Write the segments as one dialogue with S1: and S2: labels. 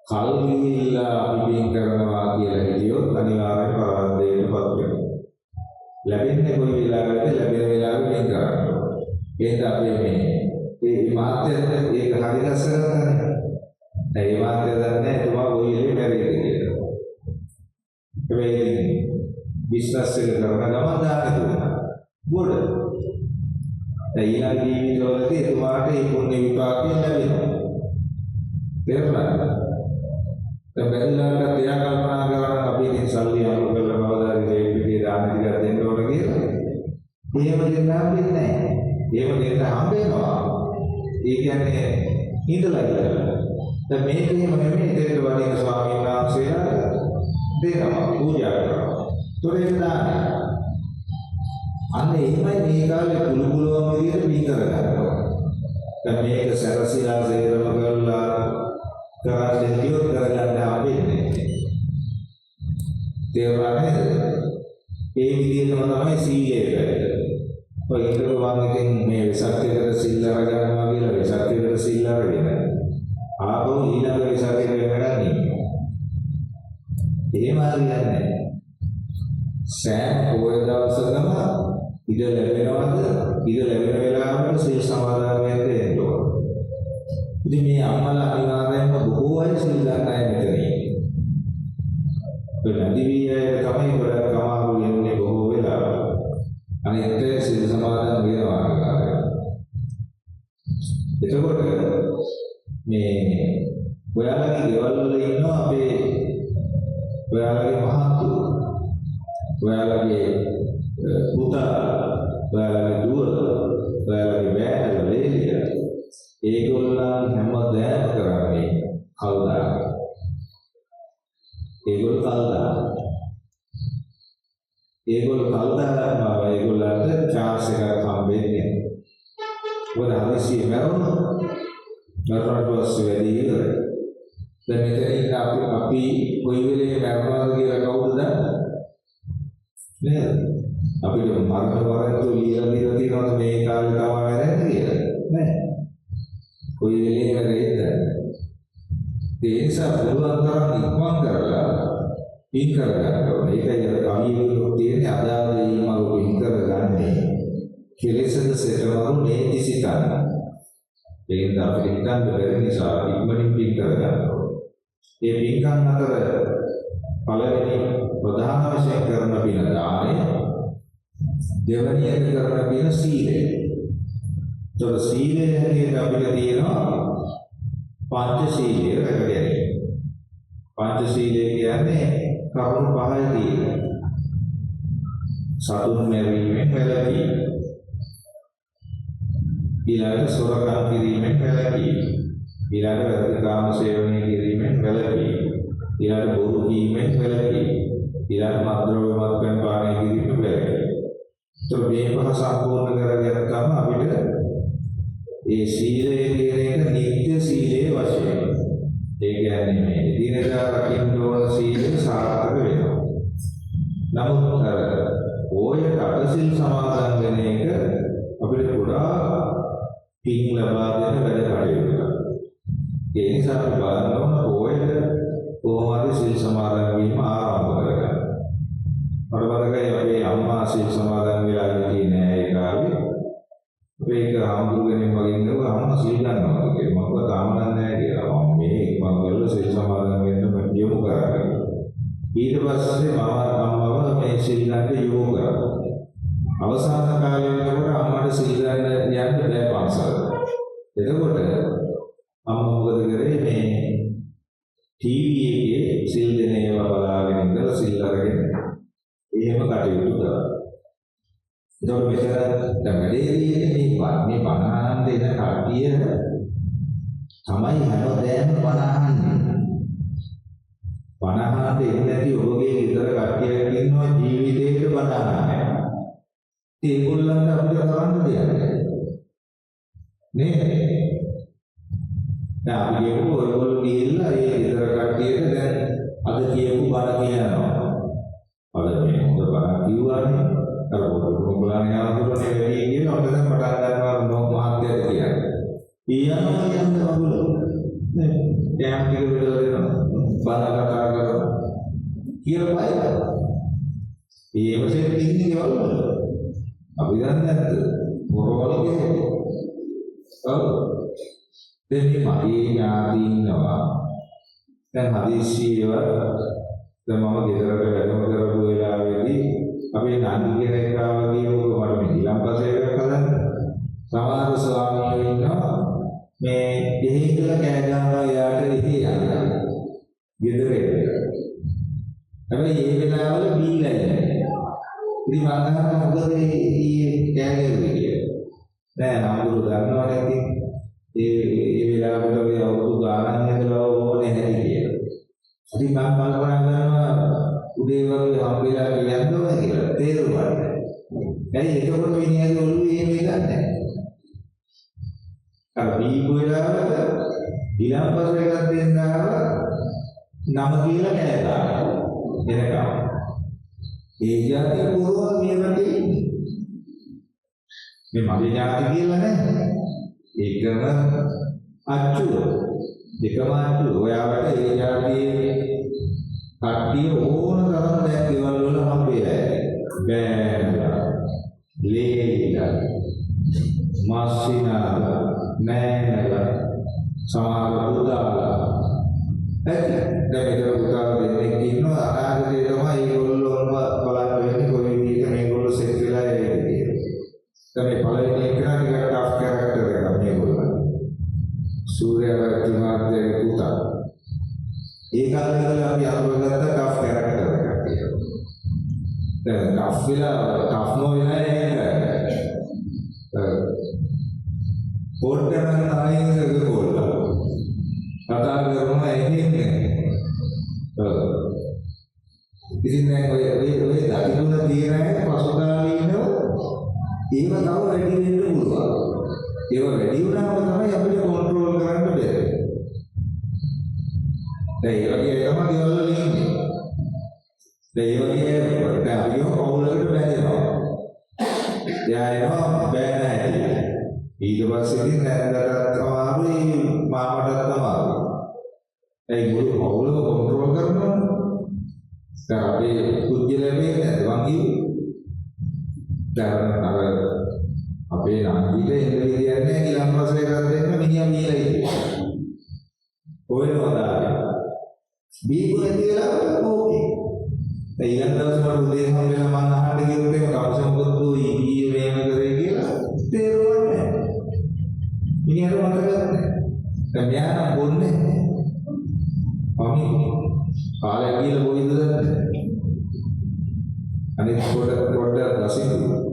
S1: කල් ගිහිල්ලා අපි පින් කරනවා කියලා හිතියොත් අනිවාර්යෙන් පරාදයටපත් වෙනවා. ලැබෙන්නේ කොයි වෙලාවෙද ලැබෙන වෙලාවෙ පින් කරන්න ඕනේ. ඒක අපේ මේ මාත්‍යත් ඒක හරි ලස්සනයි. ඒ මාත්‍ය දන්නේ එතුමා කොයි වෙලේ මැරෙයිද කියලා. ඒ බිස්නස් එක කරන ගමන් දාන්න දුන්නා. ගොඩ. ඊළඟ ජීවිතවලදී එතුමාට ඒ පුණ්‍ය විපාකය ලැබෙනවා. තේරුණාද? දැන් බැලුවාට එයා කල්පනා කරන අපි ඉතින් සල්ලි අනුව කරලා බවදාරි දෙවියන්ගේ දාන ටික දෙන්න ඕන කියලා. එහෙම දෙන්න හම්බෙන්නේ නැහැ. එහෙම දෙන්න හම්බෙනවා. ඒ කියන්නේ හිඳලා ඉඳලා. දැන් මේක එහෙම නෙමෙයි දෙවියන් වහන්සේ ස්වාමීන් වහන්සේලා දෙනවා පූජා කරනවා. තොරේ දාන. අන්න එහෙමයි මේ කාලේ කුළු කුළුවම විදිහට පින් කරගන්නවා. දැන් මේක සරසිලා සේරම කරලා කරන්නේ කියොත් කරගන්න හම්බෙන්නේ. තේරුණාද? ඒ විදිහටම තමයි සීලය වැඩ. ඔය ඉන්ද්‍රවාංගයෙන් මේ විසක්කේකට සීල අරගන්නවා කියලා විසක්කේකට සීල අරගෙන ආපහු ඊළඟ විසක්කේකට වැඩන්නේ. එහෙම හරියන්නේ නැහැ. සෑම පොය දවසකම ඉඩ ලැබෙනවද? ඉඩ ලැබෙන වෙලාවට සීල් සමාදන් වෙන්න එන්න ඕන. ඉතින් මේ අම්මලා අනිවාර්යයෙන්ම බොහෝ අය සීල් ගන්න අය මෙතන ඉන්නේ. ඒ නැදිවියේ තමයි ගොඩක් කමාරු වෙන්නේ බොහෝ වෙලාවට. අනිත් සීල් සමාදන් වෙනවා කාර්යය. එතකොට මේ ඔයාලගේ ගෙවල් වල ඉන්නවා අපේ ඔයාලගේ මහත්තුරු, ඔයාලගේ පුතා, ඔයාලගේ දුව, ඔයාලගේ බෑණලා ලේලිය. ඒගොල්ලන් හැමදාම කරන්නේ කල් දාන. ඒගොල්ලෝ කල් දාන. ඒගොල්ලෝ කල් දානවා ඒගොල්ලන්ට chance එකක් හම්බෙන්නේ. මොකද හදිසියෙ මරුණා. මරුණාට පස්සේ වැඩි ඉවරයි. දැන් මෙතන අපි කොයි වෙලේ මරනවාද කියලා කවුද දන්නේ? නේද? අපිට මරණ වරන්තු ලියලා දීලා තියෙනවද මේ කාලේ තමයි මැරෙන්නේ කියලා? නෑ. කොයි වෙලේ මැරෙයිද? ඒ නිසා පුළුවන් තරම් ඉක්මන් කරලා පින් කරගන්න ඕනේ. ඒකයි කලියුත් තියෙන්නේ අදාළ ඊමල් පින් කරගන්නේ. කෙලෙසද සෙටවරු නේති සිතන්න. ඒකත් අපිට හිතන්න බැරි නිසා ඉක්මනින් පින් කරගන්න ඕනේ. මේ පින්කම් අතර පළවෙනි ප්‍රධාන වශයෙන් කරන පින දානය, දෙවැනියෙන් කරන පින සීලය. ඒතර සීලය හැටියට අපිට තියෙනවා පංචශීලය රැකගැනීම. පංචශීලය කියන්නේ කරුණු පහයි තියෙනවා. සතුන් මැරීමෙන් වැළකීම, ඊළඟට සොරකම් කිරීමෙන් වැළකීම, ඊළඟට වැරදි කාම සේවනය කිරීමෙන් වැළකීම, ඊළඟට බොරු කීමෙන් වැළකීම, ඊළඟට මත්ද්‍රව්‍ය මත්පැන් පානය කිරීමෙන් වැළකීම. ඒතර මේ පහ සම්පූර්ණ කරගත්තම අපිට ඒ සීලය කියන එක නිත්‍ය සීලයේ වශයෙන්. ඒ කියන්නේ මේ දිනදා රකින්න ඕන සීලය සාර්ථක වෙනවා. නමුත් ඔය අටසිල් සමාදන් වෙන එක අපිට ගොඩාක් පින් ලබා දෙන වැඩ කටයුතුක්. ඒ නිසා අපි බලනවා ඔයද කොහොමද සිල් සමාදන් වීම ආරම්භ කරගන්න. වරවරකයි අපේ අම්මා සිල් සමාදන් වෙලා ඉන්නේ ඒ කාලේ. මේක හම්බුගෙන වගේ ඉන්නවා අම්මා සිල් ගන්නවා කියලා. මම තාම නැහැ කියලා. මම මේ මම වල සිල් සමාදන් වෙන්න යොමු කරා. ඊට පස්සේ මම අම්මව මේ සිල් ගන්න යොමු කරා. අවසාන කාලේ වෙනකොට අම්මට සිල් ගන්න යන්න බැහැ පන්සල. එතකොට අම්මා මොකද කරේ මේ ටීවී එකේ සිල් දෙන ඒවා බලාගෙන ඉඳලා සිල් අරගෙන එහෙම කටයුතු කරා. එතකොට මෙතන දැන් වැඩේදී මේ බණහන් දෙන කට්ටිය තමයි හැමදේම බණහන්නේ. බණහන් දෙන්නේ නැති ඔබගේ විතර කට්ටියක් ඉන්නවා ජීවිතේට බණහන්නේ. ඒගොල්ලන්ට අපිට කරන්න දෙයක් නැහැ. නේද? දැන් අපි කියමු ඔයගොල්ලෝ ගිහිල්ලා ඒ විතර කට්ටියට දැන් අද කියපු බණ කියනවා. අද මේ හොඳ බණ කිව්වානේ. අර ඔයගොල්ලෝනේ ආතුරනේ වැඩි කියන ඔන්න දැන් පටන් ගන්නවා මහත්යද කියන්නේ. ඊයනවා කියන්නේ ඔයගොල්ලෝ. නේ. දැන් කෑම ටික බෙදලා දෙනවා. බාන කතා කරනවා. කියලා බයයි. ඒව සෙට් ඉන්නේ ගෙවල් වල. අපි දන්නේ නැද්ද? පොරවලගේ. ඔව්. දෙන්නේ මගේ ඥාති ඉන්නවා. දැන් හදිස්සියව දැන් මම ගෙදරට වැඩම කරපු වෙලාවේදී අපේ නංගි කෙනෙක් ආවා කියනකොට මට මේ ඊළම්පසේ එකක් හදන්න. සමහර ස්වාමීන් ඉන්නවා මේ දෙහි ඉඳලා කෑ ගන්නවා එයාට එහි යනවා. ගෙදරේ. හැබැයි මේ වෙලාවල බීලා ඉන්නේ. ඉතින් මම අහනවා මොකද ඊයේ කෑ ගැහුවේ කියලා. නෑ නම්බුරු දන්නවනේ ඉතින් ඒ වෙලාවට ඔය අවුරුදු ගානක් ඉඳලා ඕනේ නැහැ කියලා. ඉතින් මම කල්පනා කරනවා උදේ වගේ හම්බෙලා කියන්න ඕනේ කියලා තේරුණා. ඇයි එතකොට මිනිහගේ ඔළුවේ එහෙම එකක් නැහැ. අර බීපු වෙලාවට ඊළඟ එකක් දෙන්නාම නම කියලා කෑ ගන්නවා. එනකම්. ඒ જાතිය පුරවල් මේ රටේ ඉන්නේ. මේ මගේ જાති කියලා නැහැ. ඒකම අච්චුව. දෙකම අච්චුව. ඔයාලට ඒ જાතියේ කට්ටිය ඕන තරම් දැන් ගෙවල් වල හම්බෙලා බෑනලා ලේලා මාසිනා නෑනලා සමහර පුතාලා දැන් මෙතන පුතාලා දෙන්නෙක් ඉන්නවා අනාගතේ තමයි ඒගොල්ලෝම බලන්න වෙන්නේ කොයි විදිහට මේගොල්ලෝ සෙට් වෙලා යන්නේ කියලා. දැන් මේ පළවෙනි එක ටිකක් ටෆ් කැරක්ටර් එකක් මේගොල්ලෝ. සූර්යවර්ති මහත්තයාගේ පුතා. ඒ කාලේ ඉඳලා අපි අනුගත ටෆ් කැරක්ටර් එකක් කියලා. දැන් ටෆ් වෙලා ටෆ් නොවෙලා පොඩ්ඩක් තමයි ගොල්ලා. කතා කරනවා එහෙන්නේ. ඉතින් දැන් ඔය දකින්න තියෙන පසුකාලීනව ඒව තව වැඩි වෙන්න පුළුවන්. ඒව වැඩි වුණාම තමයි අපිට කන්ට්‍රෝල් කරන්න බැහැ. දැන් ඒ වගේ තමයි ගෙවල් වල ඉන්නේ. දැන් ඒ වගේ දැන් අපි කවුලකට බැඳෙනවා. එයා බෑ නැහැ. ඊට පස්සේ ඉතින් නැන්දට අමාරුයි මාමටත් අමාරුයි. ඒ මුළු කවුලම කන්ට්‍රෝල් කරනවා. දැන් අපි කුජලමේ වංගි දැන් අර අපේ නාගිට එන්න විදියන්නේ ඊළම්පස්සේ එකක් දෙන්න මිනිහා මීලා ඉන්නේ. ඔයනවාද? බීපු නැති වෙලාවට ඕකේ. දැන් ඊළඟ දවසේ මම උදේ හම්බෙලා මම අහන්න ගියොත් ඒක කවුරුත් මොකද ඊයේ මේව කරේ කියලා තේරුන්නේ නැහැ. මිනිහට මතක නැහැ. දැන් මෙයා බොන්නේ. අපි කාලය කියලා බොයිද දන්නේ. අනිත් පොඩ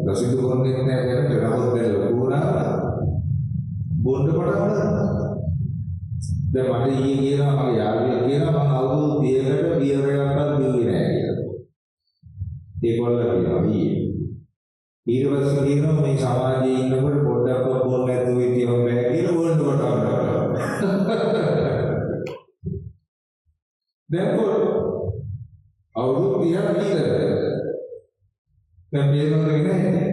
S1: දසිදු බොන්නේ නැහැ නේද? නමුත් දැන් ලොකු වුණා. බොන්න පටන් ගන්නවා. දැන් මට ඊයේ කියනවා මගේ යාළුවෙක් කියනවා මම අවුරුදු 30කට බියර් එකක්වත් බිව්වේ නැහැ කියලා. ඒගොල්ලෝ කියනවා ඊයේ. ඊට පස්සේ කියනවා මේ සමාජයේ ඉන්නකොට පොඩ්ඩක් බොන්න නැතුව ඉතියම බෑ කියලා බොන්න පටන් ගන්නවා. දැන් අවුරුදු 30ක් ඉඳලා දැන් මේ මොකද කියන්නේ?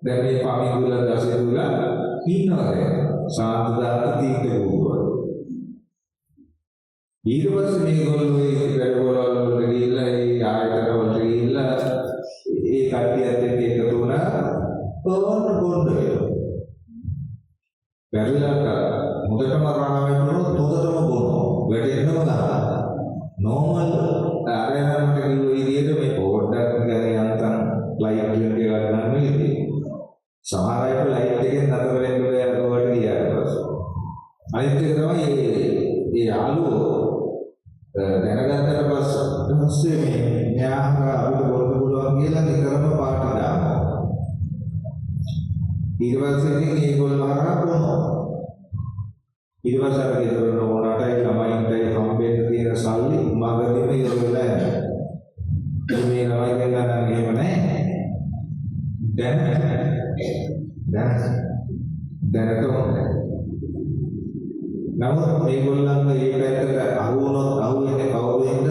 S1: දැන් මේ පමිදුල දසදුල ඉන්නවා සාන්තදාත තීන්දුව වුණා. ඊට පස්සේ මේගොල්ලෝ ඒ වැඩවල වලට ගිහිල්ලා ඒ ආයතන වලට ගිහිල්ලා ඒ කට්ටියත් එක්ක එකතු වුණා. ඕන්න බොන්න වෙනවා. බැරිලා මුදටම රාමෙන්නොත් තොදටම බොනවා. වැඩෙන්නම ගන්නවා. නෝමල් ආරයන්ට කිව්ව විදිහට මේ පොඩ්ඩක් ගැන යන්තම් ලයිට් එක ගන්න නෙවෙයි. සමහර අය ලයිට් එකෙන් නතර වෙන්න බෑ අරකට ගියාට පස්සේ. අනිත් එක තමයි ඒ යාළුවෝ දැනගත්තට පස්සේ මේ න්යාහක අපිට බොන්න පුළුවන් කියලා නිතරම පාටි දානවා. ඊට පස්සේ ඉතින් ඒගොල්ලෝ හරහා බොනවා. ඊට පස්සේ අපි හිතන ඕනටයි ළමයින්ටයි හම්බෙන්න තියෙන සල්ලි මගදීම ඉවර වෙලා යනවා. මේ ළමයි කියලා නම් එහෙම නැහැ. දැනට ඕනේ. නමුත් මේගොල්ලන්ගේ මේ පැත්තට අහු වුණොත් අහු වෙන්නේ කවුරුන්ද?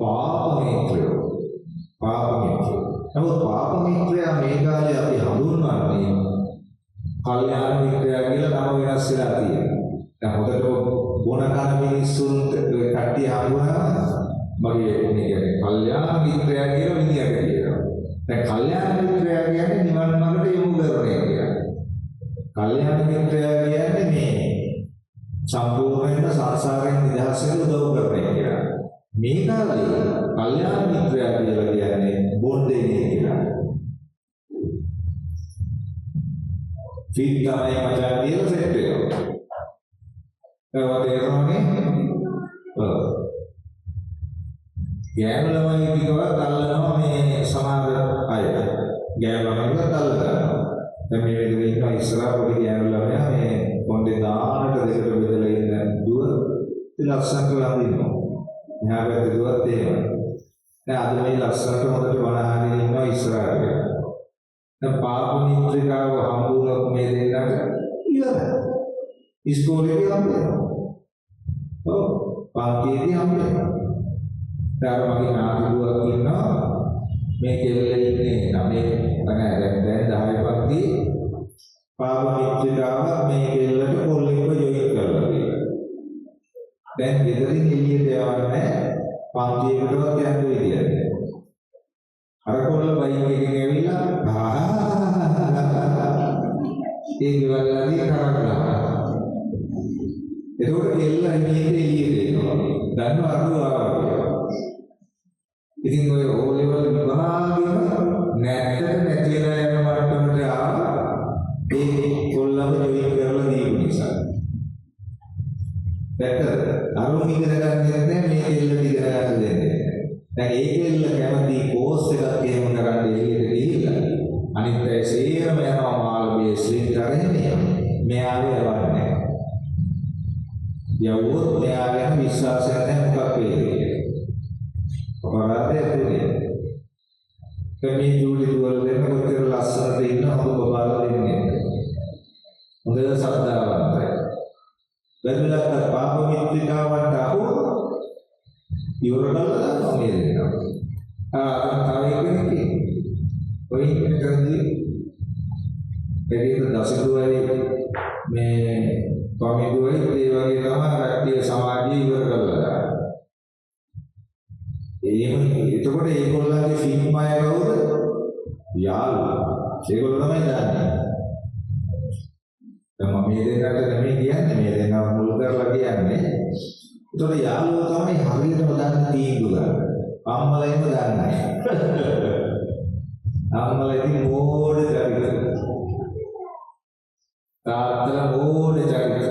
S1: පාපමිත්‍රයෝ. නමුත් පාපමිත්‍රයා මේ කාලේ අපි හඳුන්වන්නේ කල්යාණ මිත්‍රයා කියලා නම වෙනස් වෙලා තියෙනවා. දැන් හොදට බොන කන මිනිස්සුන්ට කට්ටිය හම්බුනා මගේ මේ කියන්නේ කල්යාණ මිත්‍රයා කියලා විදියට කියනවා. දැන් කල්යාණ මිත්‍රයා කියන්නේ නිවන් මාර්ගයට යොමු කරන්නේ කියලා. කල්යාණ මිත්‍රයා කියන්නේ මේ සම්පූර්ණයෙන්ම සංසාරයෙන් නිදහස් වෙන්න උදව් කරන්නේ කියලා. මේ කාලේ කල්යාණ මිත්‍රයා කියලා කියන්නේ බොණ්ඩේ කියලා. ෆීඩ් තමයි මචං කියලා සෙට් වෙනවා. ඒවා තේරෙනවනේ? ගෑනු ළමයි ටිකවත් අල්ලනවා මේ සමහර අය. ගෑනු ළමයිව අල්ලනවා. දැන් මේ වෙලේ ඉන්න ඉස්සරහ පොඩි ගෑනු ළමයා මේ පොණ්ඩේ දානට දෙකට බෙදලා ඉන්න දුව ලස්සනට වඳිනවා. මෙහා පැත්තේ දුවත් එහෙම. දැන් අද මේ ලස්සනට හොඳට වනහගෙන ඉන්නවා ඉස්සරහට. දැන් පාප මිත්‍රිකාව හම්බුනොත් මේ දෙන්නට ඉවරයි. ඉස්කෝලේදී හම්බෙනවා. ඔව් පාර්ටියේදී හම්බෙනවා. දැන් මගේ නාතුවක් ඉන්නවා මේ කෙල්ලේ ඉන්නේ නමේ නැහැ දැන් 10 පන්ති පාප මිත්‍රිකාව මේ කෙල්ලට කොල්ලෙක්ව ජොයින් කරලා තියෙනවා. දැන් ගෙදරින් එළියට යවන්නේ පන්තියකටවත් යන්න විදියක් නැහැ. අර කොල්ල බයික් එකකින් ඇවිල්ලා ඒ ගෙවල්ලාදී කරකලා. ඒකෝට කෙල්ල එළියට එනවා. දන්නව අරුව ආවා. ඉතින් ඔය ඕලෙවල් විභාගෙම නැත්තට නැති වෙලා යන මට්ටමට ආවා. ඒ කොල්ලම ජොයින් කරලා දීපු නිසා. දැක්කද? අරුන් ඉගෙන ගන්න නැහැ මේ කෙල්ලට ඉගෙන ගන්න දෙන්නේ. දැන් ඒ කෙල්ල කැමති කෝස් එකක් එහෙම කරන්න එළියට ගිහිල්ලා අනිත් අය සේරම යනවා මාළඹේ ස්ලින් කරන්නේ. මෙයාගේ යවන්නේ. යවුවොත් මෙයාගේ විශ්වාසයක් නැහැ මොකක් වෙයිද කියලා. අපරාධය දෙන්නේ. කමී ජූලි දුවල් දෙන්න කොච්චර ලස්සනට ඉන්න හොඳ බබාලා දෙන්නේ. හොඳ සද්දාවන්තයි. බැලුලක් පාප මිත්‍රිකාවන්ට අහුව ඉවරනලා මේ දෙනවා. තව එකෙක් ඔය කරන්නේ දෙවියන් දසදුවයි මේ කොමිදුවයි ඒ වගේ තමයි රැක්තිය සමාජය ඉවර කරලා. එතකොට ඒගොල්ලන්ගේ ෆිල්ම් අය කවුද? යාළුවා. ඒගොල්ලෝ තමයි දන්නේ. දැන් මම මේ දෙන්නට නෙමෙයි කියන්නේ මේ දෙන්නව මුල් කරලා කියන්නේ. ඒතකොට යාළුවෝ තමයි හරියටම දන්නේ තීන්දුව ගන්න. අම්මලා ඉන්න දන්නේ නැහැ. අම්මලා ඉතින් ඕඩ චරිත. තාත්තලා ඕඩ චරිත.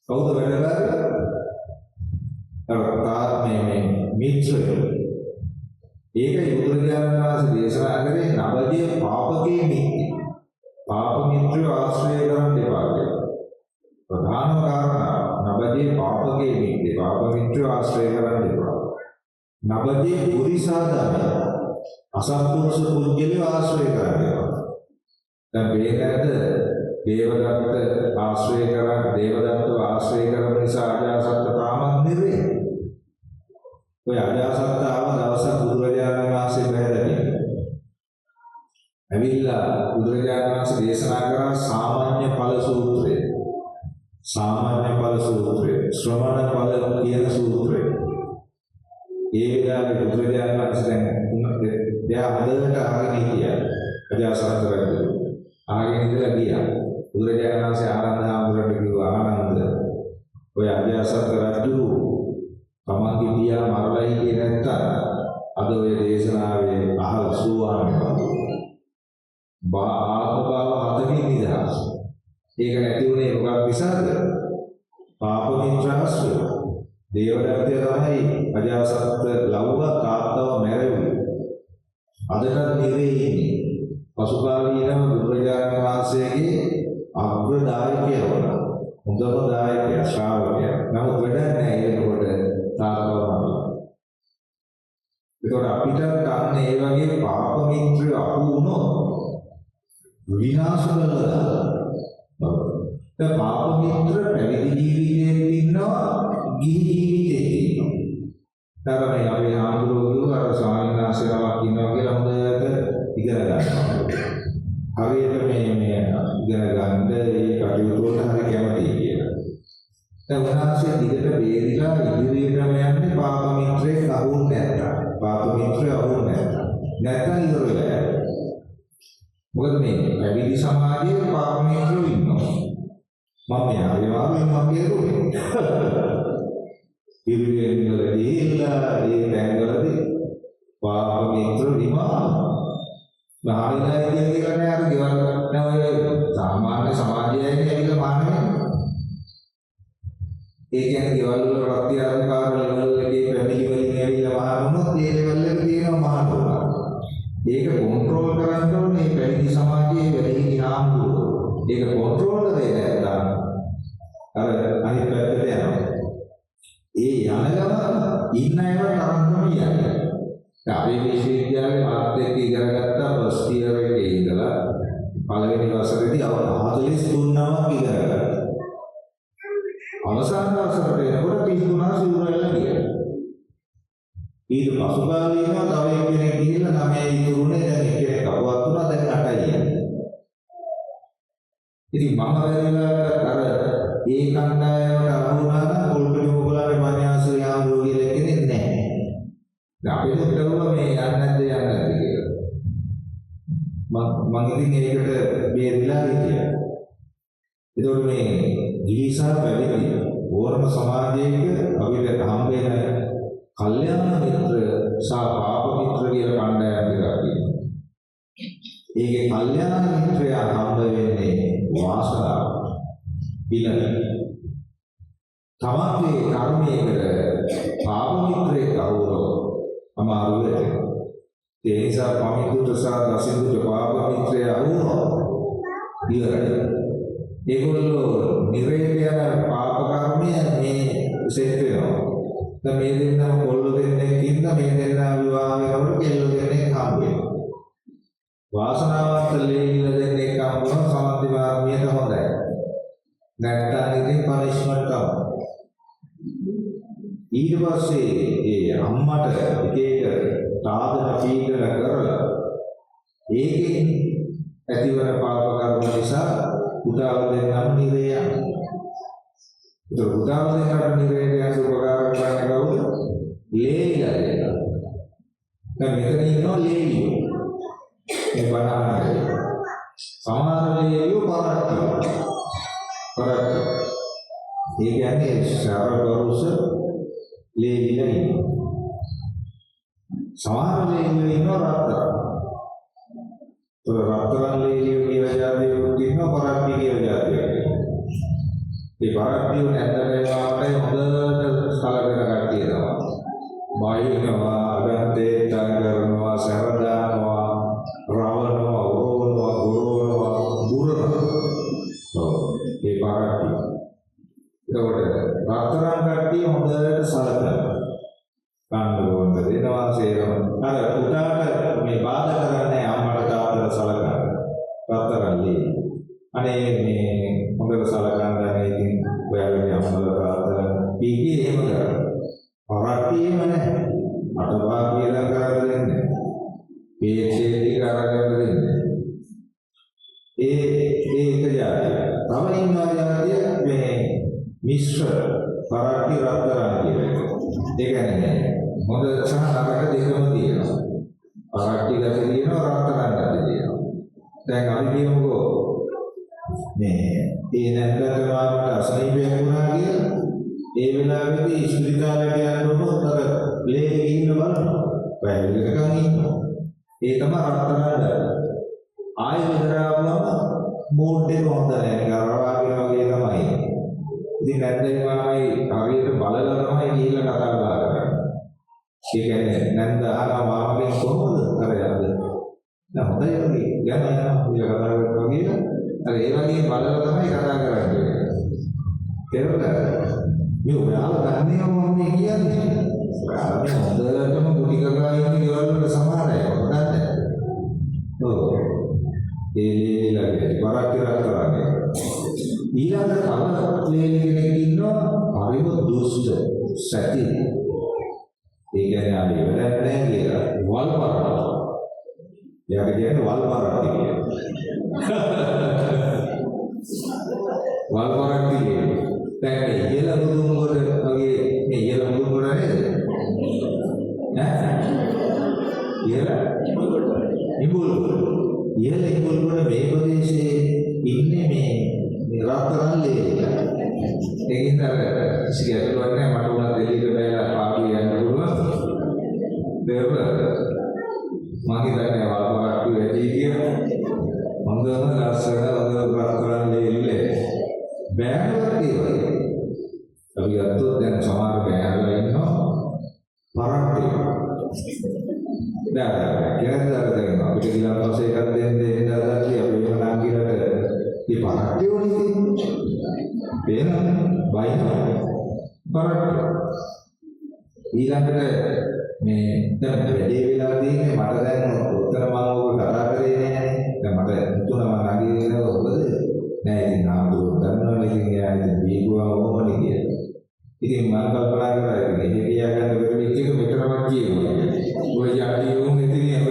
S1: කවුද වැඩකාරයා? මේ මිත්‍රයෝ. ඒකයි බුදුරජාණන් වහන්සේ දේශනා කරේ නවජේ පාපකේ මිත්‍ය. පාප මිත්‍රයෝ ආශ්‍රය කරන්න එපා කියලා. ප්‍රධානම කාරණා නවජේ පාපකේ මිත්‍ය. පාප මිත්‍රයෝ ආශ්‍රය කරන්න එපා. නවජේ පුරිසාදම අසත්පුරුෂ පුද්ගලයෝ ආශ්‍රය කරන්න එපා. දැන් මේකද දේවදත්ත ආශ්‍රය කරන් දේවදත්තව ආශ්‍රය කරන නිසා අජාසත් තාමත් නෙවෙයි. ඔය අජාසත් ආව දවසක් බුදුරජාණන් වහන්සේ බැහැලා ඇවිල්ලා බුදුරජාණන් වහන්සේ දේශනා කරා සාමාන්‍ය ඵල සූත්‍රය. සාමාන්‍ය ඵල සූත්‍රය, ශ්‍රමණ ඵල කියන සූත්‍රය. ඒ විදිහට බුදුරජාණන් වහන්සේ දැන් හදවතට ආගෙන හිටියා. අජාසත් රජු ආගෙන ඉඳලා ගියා. බුදුරජාණන් වහන්සේ ආනන්ද හාමුදුරන්ට කිව්වා ආනන්ද ඔය අජාසත් රජු තමන්ගේ පියා මරලයි කියන නැත්නම් අද ඔය දේශනාවේ අහලා සුවාන් වෙනවා. ආත්මභාව හතකින් නිදහස්. ඒක නැති උනේ මොකක් නිසාද? පාප මිත්‍රාශ්‍රය. දේවදත්තය තමයි අජාසත් ලව්ව තාත්තව මැරෙව්වේ. අදටත් නිරේ ඉන්නේ. පසුකාලීනව බුදුරජාණන් වහන්සේගේ අග්‍රදායකයා වුණා. හොඳම දායකයා ශ්‍රාවකයා. නමුත් වැඩක් නැහැ ඒකට තාත්තව මරලා. ඒකට අපිට ගන්න ඒ වගේ පාප මිත්‍රය අහු වුණොත් විනාශ කරලා දැන් පාප මිත්‍ර පැවිදි ජීවිතයේ ඉන්නවා ගිහි ජීවිතයේ ඉන්නවා. තරමේ අපි ආඳුරෝගියෝ අර ස්වාමීන් වහන්සේලාවක් ඉන්නවා කියලා හොඳට ඉගෙන ගන්නවා. හරියට මේ ඉගෙන ගන්න ඒ කටයුතු වලට හරි කැමතියි කියලා. දැන් උන්වහන්සේ දිගට වේදිලා ඉදිරියටම යන්නේ පාප මිත්‍රේ අහුන් නැත්නම්. පාප මිත්‍රේ අහුන් නැත්නම් ඉවර වෙලා යනවා. මොකද මේ පැවිදි සමාජයේ පාප මිත්‍රෝ ඉන්නවා. මම යාවේ වාගේ මම කියරුවේ. ඉරිවෙන්නලදී ඉල්ලා ඒ තැන්වලදී පාප මිත්‍රෝ විමා බාහිරයි කියන්නේ අර ගෙවල් නැවය සාමාන්‍ය සමාජයයි කියලා මානන්නේ. ඒ කියන්නේ ගෙවල් වල රත්ති අලංකාර ලෙවල් එකේ ෆැමිලි වලින් ඇවිල්ලා මහානුනොත් ඒ ලෙවල් එක තියෙනවා මහානුනා. ඒක කන්ට්‍රෝල් කරන්න ඕනේ මේ පැවිදි සමාජයේ වැඩි හාමුදුරුවෝ. ඒක කන්ට්‍රෝල් කරේ නැත්නම් අර අනිත් පැත්තට යනවා. ඒ යනගම ඉන්න අයව තරම්ම යන්නේ. අපේ විශ්වවිද්‍යාලේ මාත් එක්ක ඉගෙන ගත්ත ෆස්ට් ඉයර් එකේ ඉඳලා පළවෙනි වසරේදී අවුරුදු 43ක් ඉගෙන ගත්තා. අවසාන වසරේ එනකොට 33 සිවුරල්ලා ගියා. ඊට පසු කාලේ ඉන්නවා තව එක්කෙනෙක් ගිහිල්ලා 9 ඉතුරුනේ දැන් එක්කෙනෙක් අපවත් වුණා දැන් 8යි යන්නේ. ඉතින් මම වෙලාවට අර ඒ කණ්ඩායමට අහු වුණා නම් පොල්පිටි මොකලාගේ මන්‍යාසී ආවෝ කියලා කෙනෙක් නැහැ. දැන් අපිට හිතුවා මේ යන්නේ නැද්ද කියලා. මම ඉතින් ඒකට බේරිලා හිටියා. ඒතකොට මේ ගිහිසා පැවිදි ඕනම සමාජයක අපිට හම් වෙන කල්යාණ මිත්‍ර සහ පාප මිත්‍ර කියලා කණ්ඩායම් දෙකක් තියෙනවා. ඒකේ කල්යාණ මිත්‍රයා හම්බ වෙන්නේ වාසනාව. ඊළඟ තමන්ගේ කර්මයකට පාප මිත්‍රයෙක් අවුලෝ අමාරු වෙනවා. ඒ නිසා පමිතුට සහ දසිතුට පාප මිත්‍රයා අවුලෝ ඉවරයි. ඒගොල්ලෝ නිරේත යන පාප කර්මය මේ සෙට් වෙනවා. දැන් මේ දෙන්නා කොල්ල දෙන්නෙක් ඉන්න මේ දෙන්නා විවාහ වෙනකොට කෙල්ල දෙන්නෙක් හම්බ වෙනවා. වාසනාවන්ත ලේනිල දෙන්නෙක් හම්බ වුණා සමන්ති මාර්ගයට හොඳයි. නැත්නම් ඉතින් පනිෂ්මන්ට් තමයි. ඊට පස්සේ ඒ අම්මට එක එක සාධන පීඩන කරලා ඒකෙන් ඇතිවන පාප කර්ම නිසා උදාව දෙන්නම නිරේ යනවා. ඒක උදාව දෙන්නට නිරේ යන උපකාර කරන්න කවුද? ලේලිලා දෙනවා. දැන් මෙතන ඉන්නවා ලේලියෝ. මේ බලන්න. සමහර ලේලියෝ පරක්කෝ. ඒ කියන්නේ ශාරවරුස ලේලිලා ඉන්නවා. සමහර ලේලියෝ ඉන්නවා රත්තරන්. රත්තරන් ලේලියෝ කියලා જાතියක් තියෙනවා පරක්කි කියලා જાතියක්. ඒ පරක්කිය නැත්තරේවාට හොඳට සලකන කට්ටිය තමයි. බයිනවා, අගන්තේ තන කරනවා, සරදානවා, රවණනවා, උරවනවා, ගොරවනවා, බුරනවා. ඒ පරක්කිය. ඒකට රත්තරන් කට්ටිය හොඳට සලකනවා. කන්න ඕන දෙනවා සේරම. අර පුතාට මේ බාධා කරන්නේ අම්මට තාත්තට සලකන්න. රත්තරන්ලි. අනේ මේ හොඳට සලකන්න ඉතින් ඔයාලගේ අම්මලා තාත්තලා පීකි එහෙම කරා. පරක්කියම නැහැ. අටපා කියලා කරලා දෙන්නේ. පීචේදී කරගෙන දෙන්නේ. ඒක જાතිය. තව ඉන්නවා જાතිය මේ මිශ්‍ර පරක්කි රත්තරන් කියලා. ඒ කියන්නේ හොඳ සහ නරක දෙකම තියෙනවා. පරක්කි ගැටේ තියෙනවා රත්තරන් ගැටේ තියෙනවා. දැන් අපි කියමුකෝ මේ ඒ නැත්නම් වාරට අසනීපයක් වුණා කියලා ඒ වෙලාවේදී ඉස්පිරිතාලයට යන්න උනොත් අර ලේ ඉන්න බලනවා. පැයකටකම් ඉන්නවා. ඒ තමයි රත්තරන්. ආයෙ විතරවම මූඩ් එක හොඳ නැහැ. ගරවාගෙන වගේ තමයි. ඉතින් නැත්නම් මාමයි හරියට බලලා තමයි ගිහිල්ලා කතා කරන්නේ. ඒ කියන්නේ නැන්ද අහනවා මාමගෙන් කොහොමද කරන්නේ? දැන් හොඳයි වගේ යනවා කියලා කතා කරනවා කියලා. අර ඒ වගේ බලලා තමයි කතා කරන්නේ. ඒකට මේ ඔයාලා දන්නේ මොකක්ද කියන්නේ? ඔයාලා හොඳටම කුටි කරලා ඉන්න ගෙවල් වල සමහර අය හොඳට. ඔව්. ඒ ලේලිලාගේ පරක්කි රත්තරන්ගේ. ඊළඟ තව ලේලි කෙනෙක් ඉන්නවා හරිම දුෂ්ට සැටි. ඒ කියන්නේ ආදී වැඩක් නැහැ කියලා වල්පරක්. එයාට කියන්නේ වල්පරක් කියලා. වල්පරක් කියන්නේ දැන් මේ ඉහළ මුදුන් කොට වගේ මේ ඉහළ මුදුන් කොට නේද? ඈ? ඉහළ ඉඹුල් ඉහළ ඉඹුල් කොට මේ ප්‍රදේශයේ ඉන්නේ මේ රත්තරන් ලේලා. ඒකින්ද අර ඉස්කැටුවක් නැහැ මට උනා දෙලියට බැලලා පාපු යන්න පුළුවන්. දෙව මගේ දැන් වල්පරක්ටු වැඩි කියලා හොඳම ලස්සන හොඳ රත්තරන් ලේල්ලේ බෑගක් ඒවා. අපි ගත්තොත් දැන් සමහර බෑගවල ඉන්නවා පරක්ටි. දැන් දැන් අපිට ගිලන් පස්සේ එකක් දෙන්න හදලා අපි වෙන නම් කියලාට මේ පරක්ටි වුණේ පේන බයිනවා පරක්ටි. ඊළඟට මේ දැන් වැඩේ වෙලා තියෙන්නේ මට දැන් උත්තර මම ඔබ කතා කරේ නෑනේ. දැන් මට තුනම නගිනේ ඔබද නෑ ඉතින් ආමුදුර ගන්නවනේ ඉතින් එයා ඉතින් දීගුවා ඕමනේ කියලා. ඉතින් මම කල්පනා කරා ඉතින් එහෙ කියා ගන්න බැරි වෙච්ච එක මෙතරම්වත් කියනවා. ඔය යටි උන් ඉතින් එහෙම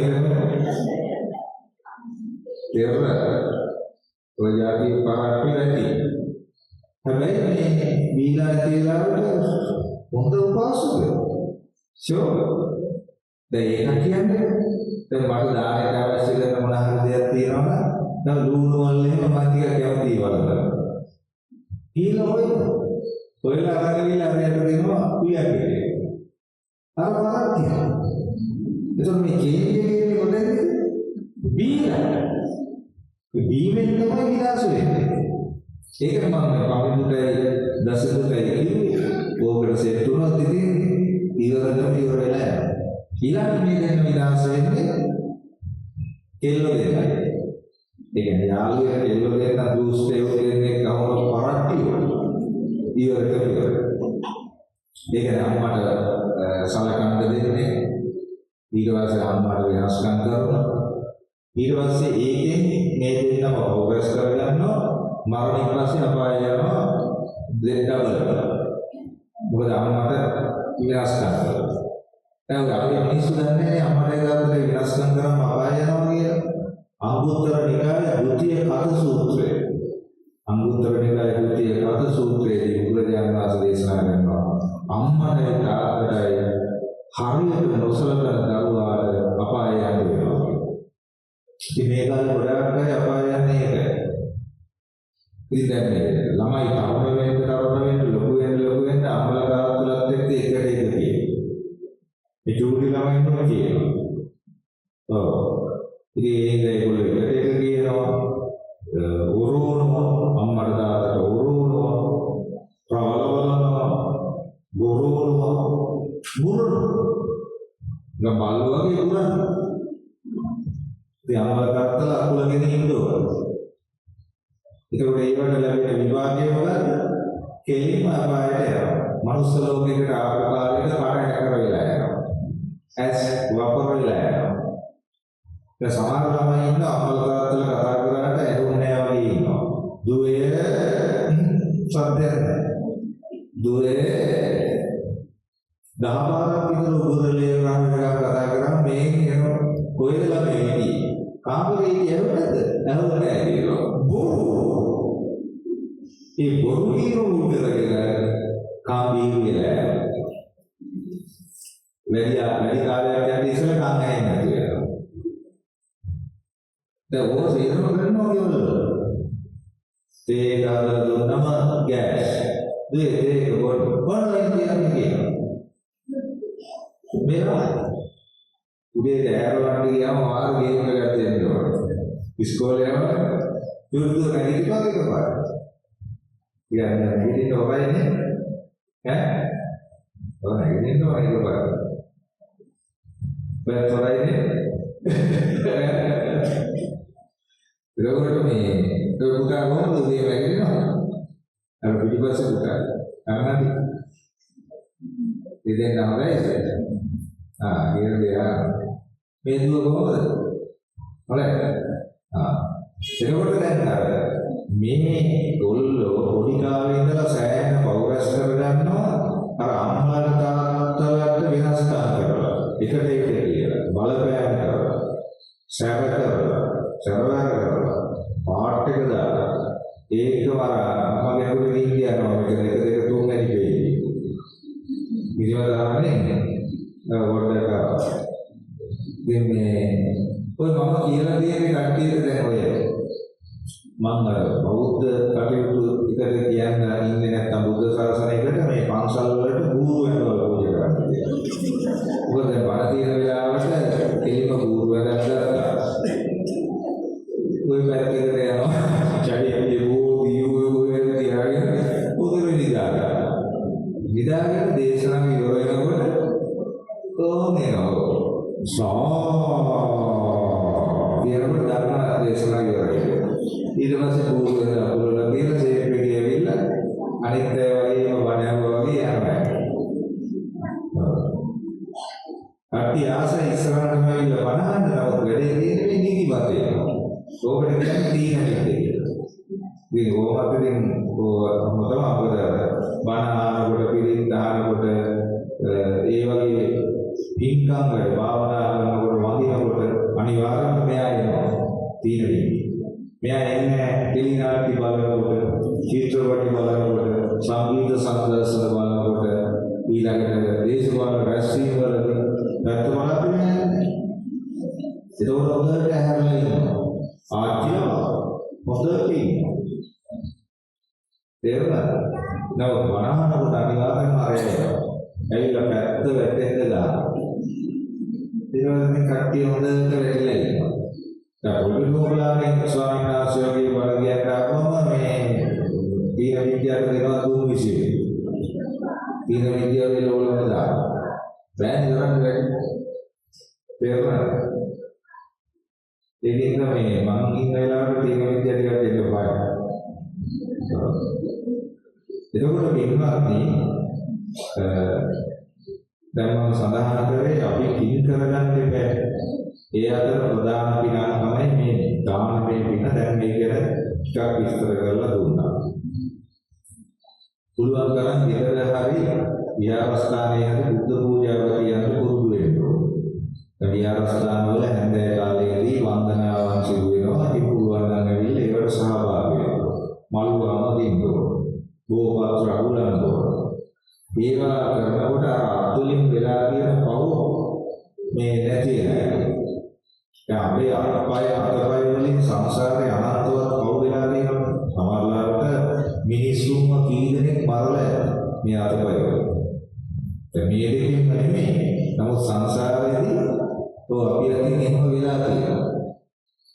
S1: ඔය යටි පාරටි වැඩි. හැබැයි මේ බීලා කියලාට හොඳ උපාසකයෝ. ෂෝ දැන් ඒක කියන්නේ දැන් මට දානට අවශ්‍ය කරන මොන හරි දෙයක් තියෙනවා නම් ලුණු වල එහෙම මම ටිකක් කැමති වලට. ඊළඟ ඔයලා අරගෙන අරයට දෙනවා පියන්නේ. අර පාරක් තියෙනවා. එතකොට මේ කේන්ද්‍රයේ කොටන්නේ බීලා. ඒ බීමෙන් තමයි විනාශ වෙන්නේ. ඒකට මම පවිතුටයි දසතුටයි කිව්වේ. ඕකට සෙට් වුණොත් ඉතින් ඉවරදම ඉවර වෙලා යනවා. ඊළඟ මේ දෙන්න විනාශ වෙන්නේ කෙල්ලෝ දෙන්නයි. ඒ කියන්නේ යාළුවෙක් කෙල්ලෝ දෙන්න දූස්තේ දෙන්නේ කවුරු පරට්ටි ඉවරදම ඉවර. ඒක අම්මට සලකන්න දෙන්නේ ඊට පස්සේ අම්මට වෙනස්කම් කරනවා. ඊට පස්සේ ඒකෙන් මේ දෙන්නම ප්‍රෝග්‍රස් කරගන්නවා. මරණින් පස්සේ අපාය යනවා දෙන්නවල. මොකද අම්මට විනාශකම් කරනවා. දැන් අපි මිනිස්සු දන්නේ අම්මගේ දාතේ විනාශකම් කරාම අපාය යනවා කියලා. අංගුත්තර නිකායේ ဒုတိ ය කත සූත්‍රය. අංගුත්තර නිකායේ ဒုတိ ය කත සූත්‍රයේදී බුදුරජාණන් වහන්සේ දේශනා කරනවා අම්මගේ තාත්තටයි හරියට නොසලකන දරුවාට අපාය යන්න වෙනවා. ඉතින් මේ කාලේ ගොඩාක් අය අපාය යන්නේ ඒකයි. ඉතින් දැන් මේ ළමයි තරුණ වෙන්න ලොකු වෙන්න අම්මලා තාත්තලාත් එක්ක එකට තියෙන්නේ. ඒ චූටි ළමයි නෝ කියනවා. ඔව්. ඉතින් ඒගොල්ලෝ එකට කියනවා උරුණෝ අම්මලා තාත්තට උරුණෝ ප්‍රවලවලනවා ගොරුණෝ මුරුණෝ ගම්බල් වගේ උරන. ඉතින් අම්මලා තාත්තලා අකුලගෙන ඉන්නවා. ඒකට ඒවට ලැබෙන විභාගය මොකද? කෙලින්ම අපායට යනවා. මනුස්ස ලෝකයකට ආපු කාලෙට පාරට කරවිලා යනවා. ඇස් වපර වෙලා යනවා. දැන් සමහර ළමයි ඉන්න අම්මලා තාත්තලා කතා කරාට ඇහුන්නේ නැහැ වගේ ඉන්නවා. දුවේ සද්දයක් නැහැ. දුවේ දහපාරක් විතර උගුරලේ රාමකා කතා කරා මේ කියන කොයිද ළමයි ඉන්නේ? කාමරේ කියවන්නද? ඇහුන්නේ නැහැ කියනවා. ඒ බොරු වීරෝ කරගෙන කාමී කියලා. වැඩි කාලයක් යද්දී ඉස්සෙල්ලා කන් ඇහෙන්නේ නැති වෙනවා. දැන් ඕක සේරම කරනවා කියවලු. තේ ගාලා දුන්නම ගෑස්. දෙක බොන්න කියන්නේ කියනවා. මේවා උදේ දැරවන්න ගියාම ආර ගේම් එකක් දෙන්නවා. ඉස්කෝලේ යනවා. දුරු නැගිටිපා එකපාර. ඉතින් ඉතින් ඔබයිනේ ඈ ඔය නැගිටින්න ඕනේ එකපාර. බැලතොරයිනේ. ඒකට මේ පුතා කොහොමද උදේ නැගිටිනවා? අර පිටිපස්සේ පුතා. අරනදි. ඉතින් නමයි. කියන දෙයක්. මේ දුව කොහොමද? හොඳයි. එතකොට දැන් අර මේ ගොල්ලෝ පොඩි කාලේ ඉඳලා සෑහෙන පෞරස් කරගන්නවා අර අම්මාලා තාත්තලාට වෙනස්කම් කරලා එකට කියලා බලපෑම් කරලා සැර කරලා පාට් එක දාලා ඒකම අර අම්මගේ අකුරේ ඉන්න යනවා මෙතන 1 2 3 වැනි පේජ්. ඉතින් දාන්නේ වඩක දෙන්නේ ඔය මම කියලා තියෙන කට්ටියට දැන් ඔය මම අර බෞද්ධ කටයුතු එකට කියන්න ඉන්නේ නැත්නම් බුද්ධ ශාසනයකට මේ පන්සල් වලට ගුරු වෙනවා පූජා කරන්නේ. මොකද දැන් බණ තියෙන වෙලාවට කෙලිම ගුරු වැඩක් ගත්තා. ඔය පැත්තකට යනවා. චඩියේ බෝධියෝ ඔය තියාගෙන උදේ නිදාගන්න. නිදාගෙන දේශනාව ඉවර වෙනකොට කොහොමද කියනකොට ධර්ම දේශනාව ඉවර වෙනවා. ඊට පස්සේ ගුරු වෙන අකුරලා කියන සේප් එකේ ඇවිල්ලා අනිත් ඒවා වගේම බණව වගේ යනවා. අටි ආසයි ඉස්සරහටම ඇවිල්ලා බණහන්න නමුත් වැඩේ තියෙන්නේ නිදිමත වෙනවා. ඕකට කියන්නේ තීන මිද්දේ කියලා. ඉතින් ඕකටින් මොකද අපද බණහනකොට පිළිත් දානකොට ඒ වගේ පින්කම් වල භාවනා කරනකොට වදිනකොට අනිවාර්යයෙන්ම මෙයා එනවා තීන මිද්දේ. මෙයා එන්නේ ටෙලිනාට්‍ය බලනකොට, චිත්‍රපටි බලනකොට, සංගීත සංදර්ශන බලනකොට, ඊළඟට දේශපාලන රැස්වීම් වලදී පැත්ත බලන්නේ. ඒක උඩට හැරලා ඉන්නවා. ආජ්‍ය හොඳට ඉන්නවා. තේරුණාද? නව වනහනකොට අනිවාර්යයෙන්ම ආරයනවා. ඇවිල්ලා පැත්ත වැටෙන්න දානවා. ඊළඟට මේ කට්ටිය හොඳට වැටිලා ඉන්නවා. ඔළුවෝලාගේ ස්වාමීන් වහන්සේගේ වර්ගයට ආවම මේ තීන විද්‍යාවට දෙනවා දුන්නු විශේෂය. තීන විද්‍යාවේ ලෝලම දාන. බෑන් කරන්නේ පෙරණ. දෙවියන් මේ මං ඉන්න වෙලාවට තීන විද්‍යාවට දෙන්න බෑ. එතකොට පින්වත්නි දැන් මම සඳහන් කරේ අපි කින් කරගන්න බෑ. ඒ අතර ප්‍රධාන පිනක් තමයි මේ දානමය පින. දැන් මේක ටිකක් විස්තර කරලා දුන්නා. පුළුවන් තරම් ගෙදර හරි විහාරස්ථානයේ හරි බුද්ධ පූජාව කියන්න පුරුදු වෙන්න ඕනේ. විහාරස්ථාන වල හැන්දෑ කාලයේදී වන්දනාවන් සිදු වෙනවා. ඉතින් පුළුවන් නම් ඇවිල්ලා ඒවට සහභාගී වෙන්න. මල් වමදින්න ඕනේ. බෝපත්‍ර අගුලන්න ඕනේ. ඒවා කරනකොට අතුලින් වෙලා තියෙන පව මේ නැති වෙනවා. අපේ අතපය වලින් සංසාරේ අනන්තවත් පව් වෙලා තියෙනවා. සමහරවිට මිනිස්සුන්ව කී දෙනෙක් මරලා මේ අතපය වල. දැන් මේ දෙකෙන් නෙමෙයි. නමුත් සංසාරේදී අපි අතින් එහෙම වෙලා තියෙනවා.